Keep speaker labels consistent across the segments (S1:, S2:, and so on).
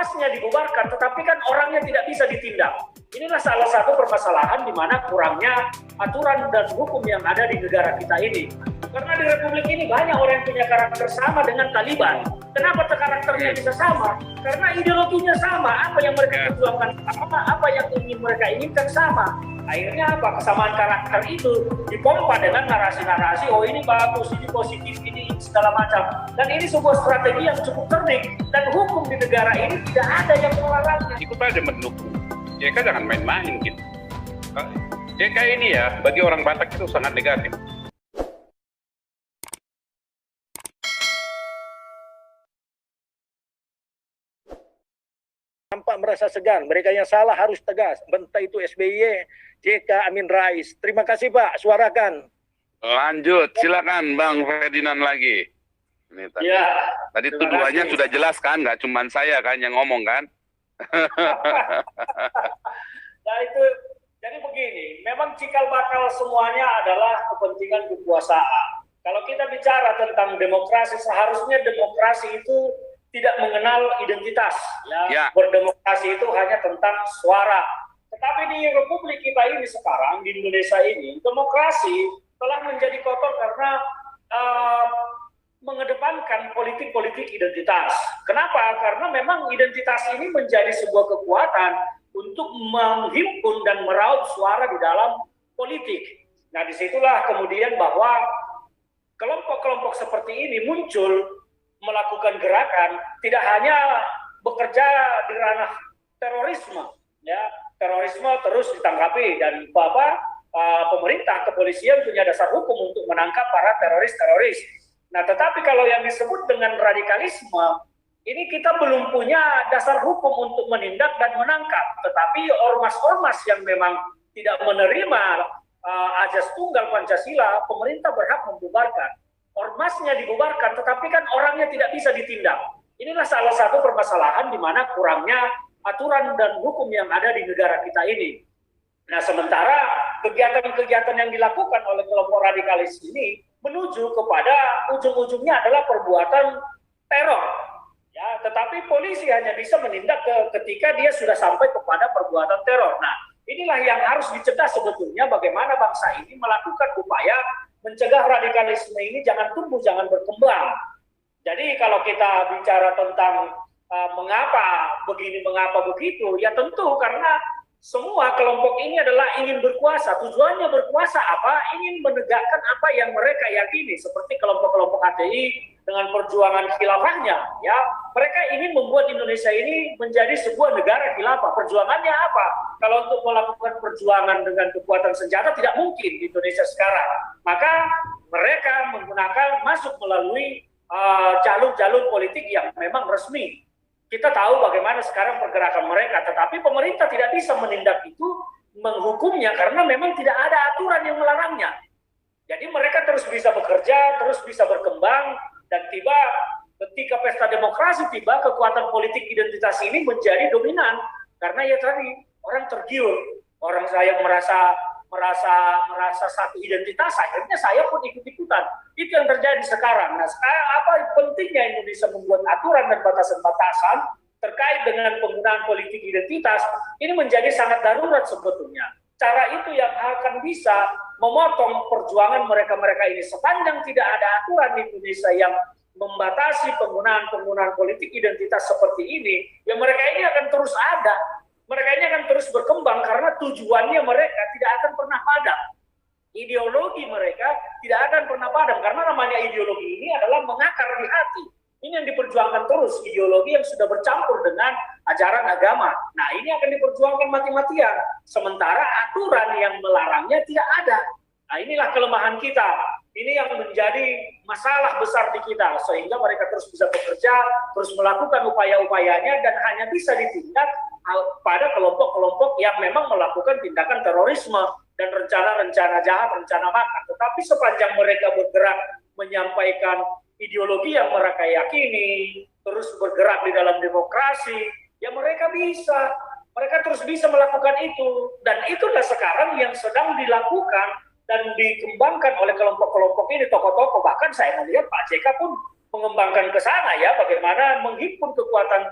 S1: ormasnya dibubarkan, tetapi kan orangnya tidak bisa ditindak. Inilah salah satu permasalahan di mana kurangnya aturan dan hukum yang ada di negara kita ini. Karena di Republik ini banyak orang yang punya karakter sama dengan Taliban. Kenapa karakternya bisa sama? Karena ideologinya sama, apa yang mereka perjuangkan sama, apa yang ingin mereka inginkan sama. Akhirnya apa? Kesamaan karakter itu dipompa dengan narasi-narasi, oh ini bagus, ini positif, ini segala macam. Dan ini sebuah strategi yang cukup cerdik. Dan hukum di negara ini tidak ada yang melarangnya.
S2: Ikut aja mendukung. JK jangan main-main gitu. JK ini ya, bagi orang Batak itu sangat negatif.
S3: Tampak merasa segan, mereka yang salah harus tegas. Entah itu SBY, JK, Amin Rais. Terima kasih Pak, suarakan.
S2: Lanjut, silakan Bang Ferdinand lagi. Ini tadi,
S1: Ya,
S2: tadi tuduhannya sudah jelas kan, nggak cuma saya kan yang ngomong kan.
S1: Nah itu, jadi begini, memang cikal bakal semuanya adalah kepentingan kekuasaan. Kalau kita bicara tentang demokrasi, seharusnya demokrasi itu tidak mengenal identitas. Ya. Berdemokrasi itu hanya tentang suara. Tetapi di Republik kita ini sekarang, di Indonesia ini, demokrasi telah menjadi kotor karena mengedepankan politik-politik identitas. Kenapa? Karena memang identitas ini menjadi sebuah kekuatan untuk menghimpun dan meraup suara di dalam politik. Nah, disitulah kemudian bahwa kelompok-kelompok seperti ini muncul melakukan gerakan, tidak hanya bekerja di ranah terorisme, ya terorisme terus ditanggapi dan pemerintah kepolisian punya dasar hukum untuk menangkap para teroris-teroris. Nah, tetapi kalau yang disebut dengan radikalisme, ini kita belum punya dasar hukum untuk menindak dan menangkap. Tetapi ormas-ormas yang memang tidak menerima azas tunggal Pancasila, pemerintah berhak membubarkan. Ormasnya dibubarkan, tetapi kan orangnya tidak bisa ditindak. Inilah salah satu permasalahan di mana kurangnya aturan dan hukum yang ada di negara kita ini. Nah, sementara kegiatan-kegiatan yang dilakukan oleh kelompok radikalis ini menuju kepada ujung-ujungnya adalah perbuatan teror. Ya, tetapi polisi hanya bisa menindak ketika dia sudah sampai kepada perbuatan teror. Nah, inilah yang harus dicegah sebetulnya, bagaimana bangsa ini melakukan upaya mencegah radikalisme ini jangan tumbuh, jangan berkembang. Jadi kalau kita bicara tentang mengapa begini, mengapa begitu, ya tentu karena semua kelompok ini adalah ingin berkuasa. Tujuannya berkuasa apa? Ingin menegakkan apa yang mereka yakini, seperti kelompok-kelompok HTI dengan perjuangan khilafahnya. Ya, mereka ingin membuat Indonesia ini menjadi sebuah negara khilafah. Perjuangannya apa? Kalau untuk melakukan perjuangan dengan kekuatan senjata tidak mungkin di Indonesia sekarang. Maka mereka menggunakan masuk melalui jalur-jalur politik yang memang resmi. Kita tahu bagaimana sekarang pergerakan mereka, tetapi pemerintah tidak bisa menindak itu, menghukumnya, karena memang tidak ada aturan yang melarangnya. Jadi mereka terus bisa bekerja, terus bisa berkembang, dan ketika pesta demokrasi tiba, kekuatan politik identitas ini menjadi dominan. Karena ya tadi, orang tergiur, orang saya merasa satu identitas, akhirnya saya pun ikut-ikutan. Itu yang terjadi sekarang. Nah, sekarang apa pentingnya Indonesia membuat aturan dan batasan-batasan terkait dengan penggunaan politik identitas, ini menjadi sangat darurat sebetulnya. Cara itu yang akan bisa memotong perjuangan mereka-mereka ini. Sepanjang tidak ada aturan di Indonesia yang membatasi penggunaan politik identitas seperti ini, ya mereka ini akan terus ada. Mereka ini akan terus berkembang karena tujuannya mereka tidak akan pernah padam. Ideologi mereka tidak akan pernah padam karena namanya ideologi ini adalah mengakar di hati. Ini yang diperjuangkan terus, ideologi yang sudah bercampur dengan ajaran agama. Nah, ini akan diperjuangkan mati-matian. Sementara aturan yang melarangnya tidak ada. Nah, inilah kelemahan kita. Ini yang menjadi masalah besar di kita, sehingga mereka terus bisa bekerja, terus melakukan upaya-upayanya, dan hanya bisa ditindak pada kelompok-kelompok yang memang melakukan tindakan terorisme dan rencana-rencana jahat, rencana makar. Tetapi sepanjang mereka bergerak menyampaikan ideologi yang mereka yakini, terus bergerak di dalam demokrasi, ya mereka terus bisa melakukan itu. Dan itulah sekarang yang sedang dilakukan dan dikembangkan oleh kelompok-kelompok ini, tokoh-tokoh. Bahkan saya melihat Pak JK pun mengembangkan ke sana, ya, bagaimana menghimpun kekuatan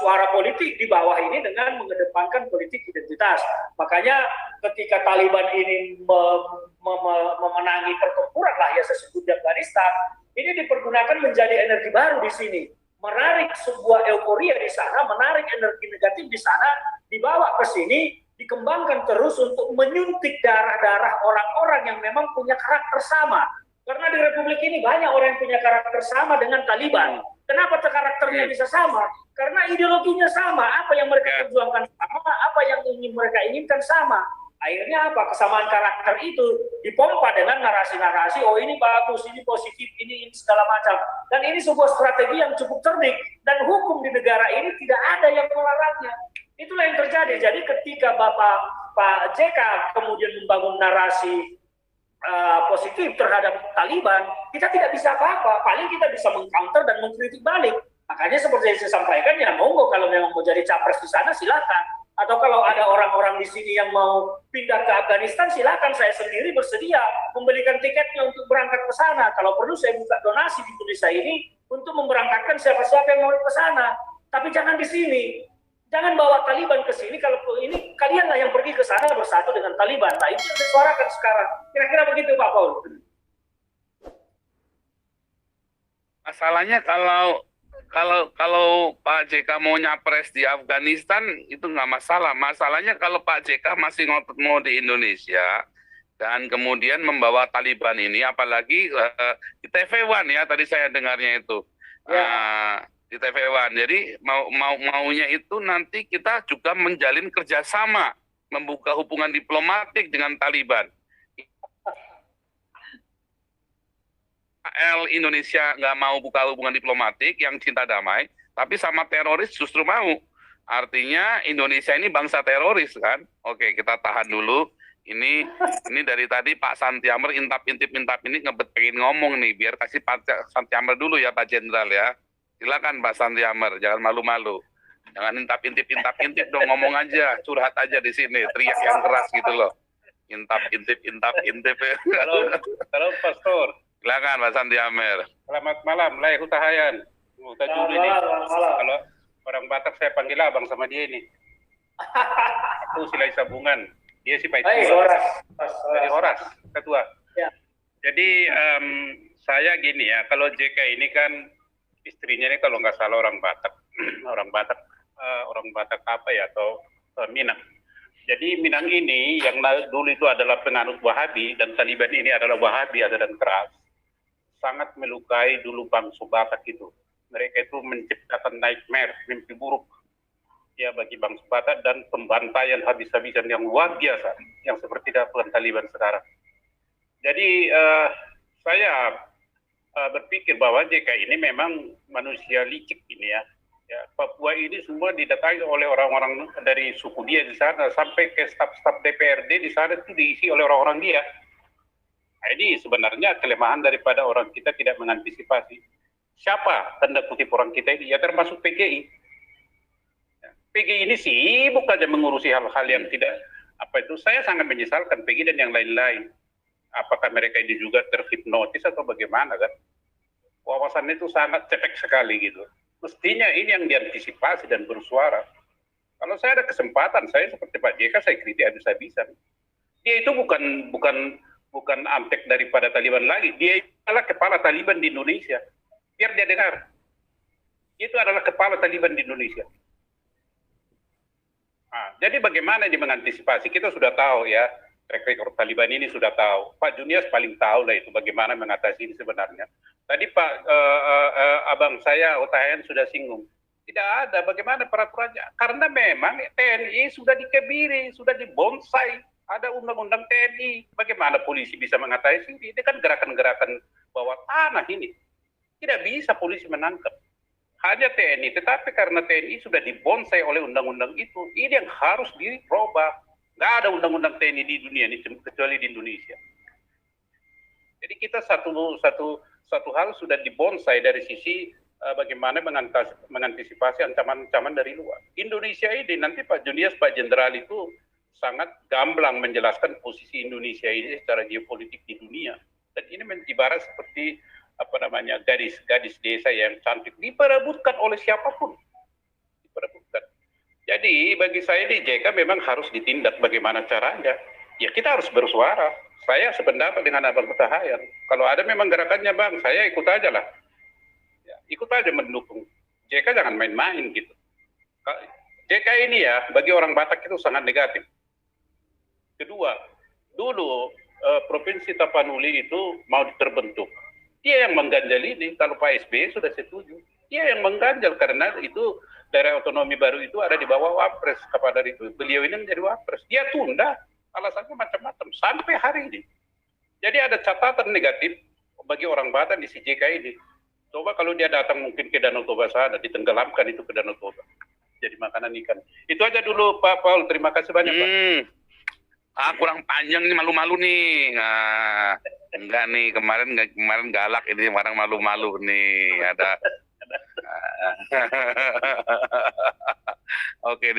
S1: suara politik di bawah ini dengan mengedepankan politik identitas. Makanya ketika Taliban ini memenangi pertempuran lah ya sesungguhnya di Afghanistan, ini dipergunakan menjadi energi baru di sini, menarik sebuah euforia di sana, menarik energi negatif di sana, dibawa ke sini, dikembangkan terus untuk menyuntik darah-darah orang-orang yang memang punya karakter sama. Karena di Republik ini banyak orang yang punya karakter sama dengan Taliban. Kenapa karakternya bisa sama? Karena ideologinya sama, apa yang mereka perjuangkan sama, apa yang ingin mereka inginkan sama. Akhirnya apa? Kesamaan karakter itu dipompa dengan narasi-narasi, oh ini bagus, ini positif, ini segala macam. Dan ini sebuah strategi yang cukup cerdik. Dan hukum di negara ini tidak ada yang melarangnya. Itulah yang terjadi. Jadi ketika Pak JK kemudian membangun narasi positif terhadap Taliban, kita tidak bisa apa-apa. Paling kita bisa mengcounter dan mengkritik balik. Makanya seperti yang saya sampaikan, ya monggo kalau memang mau jadi capres di sana silakan. Atau kalau ada orang-orang di sini yang mau pindah ke Afghanistan, silakan, saya sendiri bersedia membelikan tiketnya untuk berangkat ke sana. Kalau perlu saya buka donasi di Indonesia ini untuk memberangkatkan siapa-siapa yang mau ke sana. Tapi jangan di sini. Jangan bawa Taliban ke sini, kalau ini kalianlah yang pergi ke sana bersatu dengan Taliban. Nah, itu yang disuarakan sekarang. Kira-kira begitu Pak Paul.
S2: Masalahnya kalau Pak JK mau nyapres di Afghanistan itu nggak masalah. Masalahnya kalau Pak JK masih ngotot mau di Indonesia dan kemudian membawa Taliban ini, apalagi di TV1 ya tadi saya dengarnya itu. Ya. Di TV1. Jadi maunya itu nanti kita juga menjalin kerjasama, membuka hubungan diplomatik dengan Taliban. Indonesia nggak mau buka hubungan diplomatik yang cinta damai, tapi sama teroris justru mau. Artinya Indonesia ini bangsa teroris kan? Oke, kita tahan dulu. Ini dari tadi Pak Santiamer intip ini pengen ngomong nih, biar kasih Pak Santiamer dulu ya Pak Jenderal ya. Silakan Pak Santiamer, jangan malu-malu. Jangan intip dong, ngomong aja, curhat aja di sini, teriak yang keras gitu loh. Intip. Halo Pastor. Silakan Pak Santiamer. Selamat malam, Lai Hutahayan. Ini. Kalau orang Batak saya panggil abang sama dia ini. Aku Silai Sabungan, dia si Pak dari Horas, ketua. Ya. Jadi saya gini ya, kalau JK ini kan istrinya ini kalau nggak salah orang Batak, orang Batak apa ya, atau Minang. Jadi Minang ini yang dulu itu adalah penganut Wahabi dan Taliban ini adalah Wahabi dan keras, sangat melukai dulu bangsa Batak itu. Mereka itu menciptakan nightmare, mimpi buruk ya bagi bangsa Batak dan pembantaian habis-habisan yang luar biasa yang seperti dilakukan Taliban sekarang. Jadi saya berpikir bahwa JK ini memang manusia licik ini ya. Papua ini semua didatangi oleh orang-orang dari suku dia di sana, sampai ke staf-staf DPRD di sana itu diisi oleh orang-orang dia. Nah, ini sebenarnya kelemahan daripada orang kita tidak mengantisipasi. Siapa tanda kutip orang kita ini? Ya termasuk PGI. PGI ini sibuk aja mengurusi hal-hal yang tidak apa itu. Saya sangat menyesalkan PGI dan yang lain-lain. Apakah mereka ini juga terhipnotis atau bagaimana kan? Wawasannya itu sangat cetek sekali gitu. Mestinya ini yang diantisipasi dan bersuara. Kalau saya ada kesempatan, saya seperti Pak JK, saya kritik habis-habisan. Dia itu bukan antek daripada Taliban lagi. Dia adalah kepala Taliban di Indonesia. Biar dia dengar. Itu adalah kepala Taliban di Indonesia. Nah, jadi bagaimana ini mengantisipasi? Kita sudah tahu ya. Track record Taliban ini sudah tahu. Pak Junias paling tahu lah itu bagaimana mengatasi ini sebenarnya. Tadi Pak abang saya Hutahayan sudah singgung. Tidak ada bagaimana peraturannya. Karena memang TNI sudah dikebiri, sudah dibonsai. Ada undang-undang TNI. Bagaimana polisi bisa mengatasi ini? Ini kan gerakan-gerakan bawah tanah ini. Tidak bisa polisi menangkap. Hanya TNI. Tetapi karena TNI sudah dibonsai oleh undang-undang itu, ini yang harus dirubah. Nggak ada undang-undang TNI di dunia ini kecuali di Indonesia. Jadi kita satu hal sudah dibonsai dari sisi bagaimana mengantisipasi ancaman-ancaman dari luar. Indonesia ini nanti Pak Junias, Pak Jenderal itu sangat gamblang menjelaskan posisi Indonesia ini secara geopolitik di dunia. Dan ini ibarat seperti gadis desa yang cantik diperebutkan oleh siapapun. Jadi bagi saya di JK memang harus ditindak bagaimana caranya. Ya kita harus bersuara. Saya sependapat dengan Abang Huta-Hayan. Kalau ada memang gerakannya Bang, saya ikut aja lah. Ya, ikut aja mendukung. JK jangan main-main gitu. JK ini ya bagi orang Batak itu sangat negatif. Kedua, dulu Provinsi Tapanuli itu mau terbentuk. Dia yang mengganjal ini, kalau Pak SBY sudah setuju. Dia yang mengganjal karena itu daerah otonomi baru itu ada di bawah Wapres. Kepada itu beliau ini menjadi Wapres. Dia tunda, alasannya macam-macam sampai hari ini. Jadi ada catatan negatif bagi orang Batak di JK ini. Coba kalau dia datang mungkin ke Danau Toba sana, ditenggelamkan itu ke Danau Toba. Jadi makanan ikan. Itu aja dulu Pak Paul, terima kasih banyak Pak.
S4: Kurang panjang nih, malu-malu nih. Nah, enggak nih, kemarin galak ini, sekarang malu-malu nih. Ada. Oke.